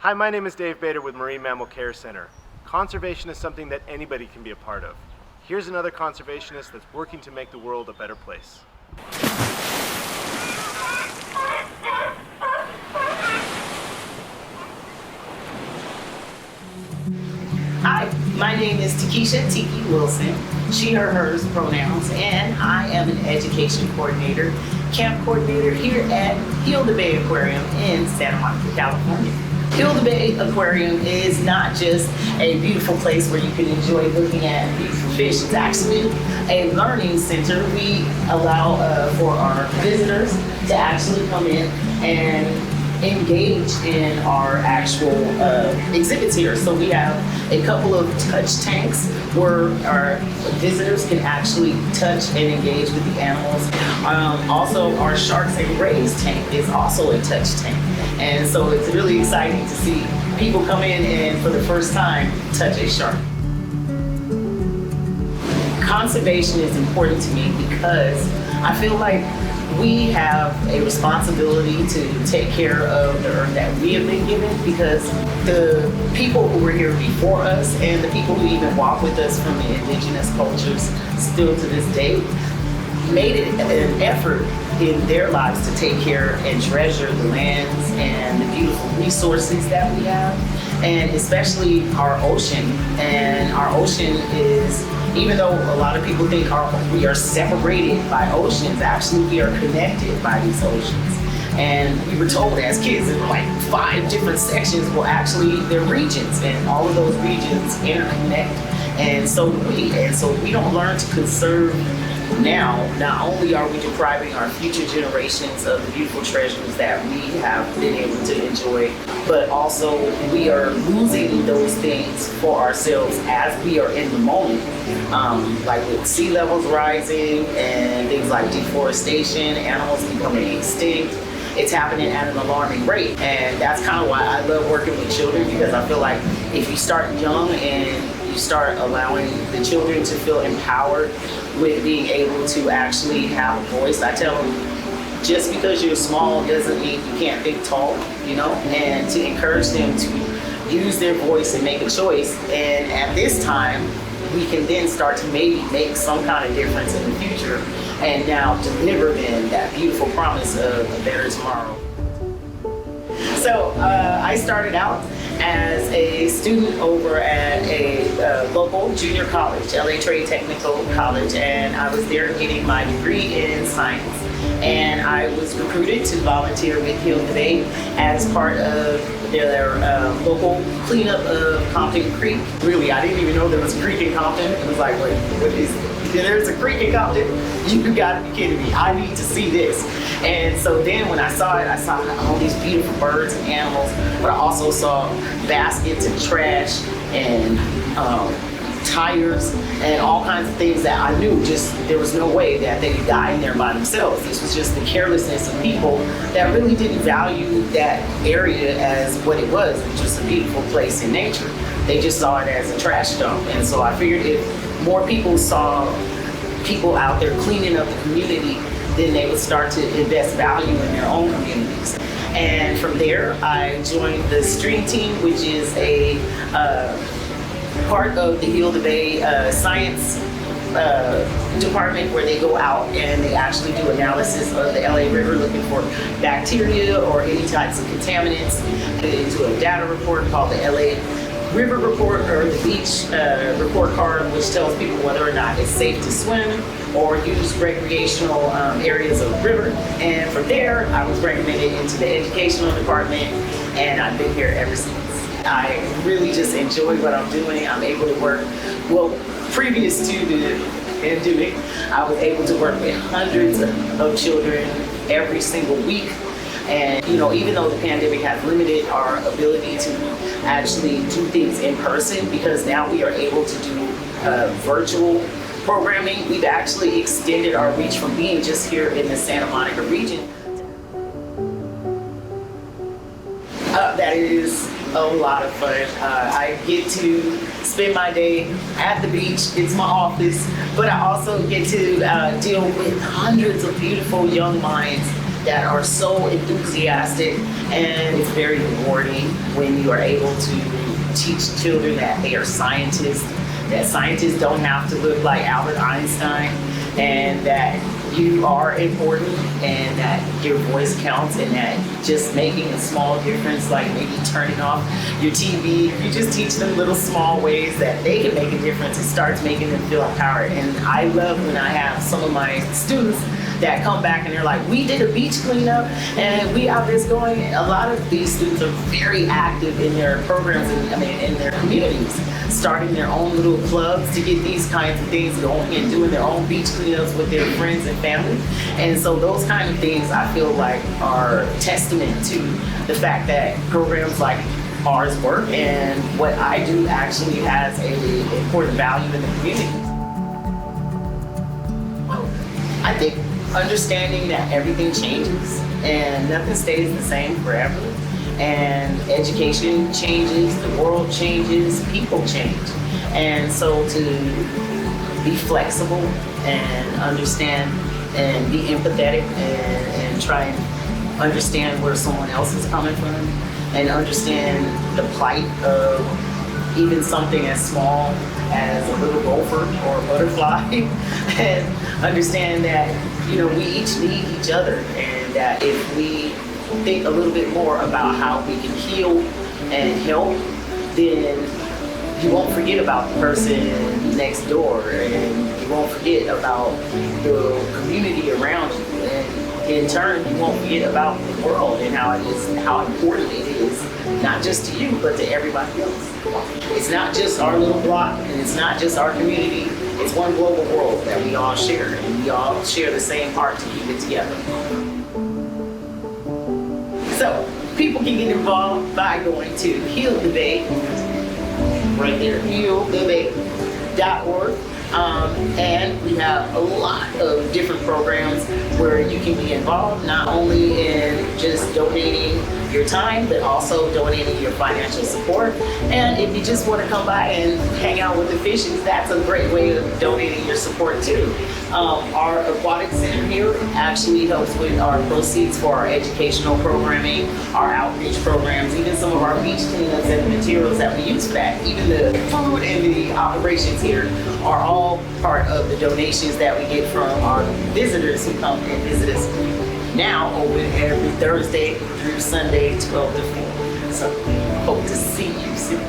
Hi, my name is Dave Bader with Marine Mammal Care Center. Conservation is something that anybody can be a part of. Here's another conservationist that's working to make the world a better place. Hi, my name is Tikiesha Tiki Wilson, she, her, hers pronouns, and I am an education coordinator, camp coordinator here at Heal the Bay Aquarium in Santa Monica, California. Heal the Bay Aquarium is not just a beautiful place where you can enjoy looking at beautiful fish. It's actually a learning center. We allow for our visitors to actually come in and engage in our actual exhibits here. So we have a couple of touch tanks where our visitors can actually touch and engage with the animals. Also, our Sharks and Rays tank is also a touch tank. And so it's really exciting to see people come in and for the first time touch a shark. Conservation is important to me because I feel like we have a responsibility to take care of the earth that we have been given, because the people who were here before us and the people who even walk with us from the indigenous cultures still to this day made it an effort in their lives to take care and treasure the lands and the beautiful resources that we have, and especially our ocean. And our ocean is, even though a lot of people think we are separated by oceans, actually we are connected by these oceans. And we were told as kids that like 5 different sections, well actually they're regions, and all of those regions interconnect, and so do we. And so we don't learn to conserve now, not only are we depriving our future generations of the beautiful treasures that we have been able to enjoy, but also we are losing those things for ourselves as we are in the moment. Like with sea levels rising and things like deforestation, animals becoming extinct. It's happening at an alarming rate, and that's kind of why I love working with children, because I feel like if you start young and you start allowing the children to feel empowered with being able to actually have a voice. I tell them, just because you're small doesn't mean you can't think tall, you know, and to encourage them to use their voice and make a choice. And at this time, we can then start to maybe make some kind of difference in the future and now deliver them that beautiful promise of a better tomorrow. So I started out as a student over at a local junior college, LA Trade Technical College, and I was there getting my degree in science. And I was recruited to volunteer with Heal the Bay as part of their local cleanup of Compton Creek. Really, I didn't even know there was a creek in Compton. It was like, wait, what is it? There's a creek in Compton? You gotta be kidding me. I need to see this. And so then when I saw it, I saw all these beautiful birds and animals, but I also saw baskets and trash and tires and all kinds of things that I knew just there was no way that they could die in there by themselves. This was just the carelessness of people that really didn't value that area as what it was, which was a beautiful place in nature. They just saw it as a trash dump. And so I figured if more people saw people out there cleaning up the community, then they would start to invest value in their own communities. And from there, I joined the stream team, which is a part of the Heal the Bay science department, where they go out and they actually do analysis of the LA River, looking for bacteria or any types of contaminants, into a data report called the LA River Report, or the beach report card, which tells people whether or not it's safe to swim or use recreational areas of the river. And from there, I was recommended into the educational department, and I've been here ever since. I really just enjoy what I'm doing. I'm able to work, well, previous to the pandemic, I was able to work with hundreds of children every single week. And you know, even though the pandemic has limited our ability to actually do things in person, because now we are able to do virtual programming, we've actually extended our reach from being just here in the Santa Monica region. That is a lot of fun. I get to spend my day at the beach. It's my office, but I also get to deal with hundreds of beautiful young minds that are so enthusiastic, and it's very rewarding when you are able to teach children that they are scientists, that scientists don't have to look like Albert Einstein, and that you are important, and that your voice counts, and that just making a small difference, like maybe turning off your TV, you just teach them little small ways that they can make a difference. It starts making them feel empowered. And I love when I have some of my students that come back and they're like, we did a beach cleanup and we out this going. A lot of these students are very active in their programs and in their communities, starting their own little clubs to get these kinds of things going and doing their own beach cleanups with their friends and family. And so those kind of things I feel like are testament to the fact that programs like ours work, and what I do actually has a important value in the community. I think understanding that everything changes and nothing stays the same forever, and education changes, the world changes, people change. And so to be flexible and understand and be empathetic and try and understand where someone else is coming from, and understand the plight of even something as small as a little gopher or a butterfly, and understand that, you know, we each need each other, and that if we think a little bit more about how we can heal and help, then you won't forget about the person next door, and you won't forget about the community around you, and in turn you won't forget about the world and how important it is, not just to you but to everybody else. It's not just our little block, and it's not just our community. It's one global world that we all share, and we all share the same heart to keep it together. So people can get involved by going to Heal the Bay, right there, healthebay.org. And we have a lot of different programs where you can be involved, not only in just donating your time, but also donating your financial support. And if you just want to come by and hang out with the fishes, that's a great way of donating your support too. Our aquatic center here actually helps with our proceeds for our educational programming, our outreach programs, even some of our beach cleanups and the materials that we use for that. Even the food and the operations here are all part of the donations that we get from our visitors who come and visit us now open every Thursday through Sunday, 12 to 4. So hope to see you soon.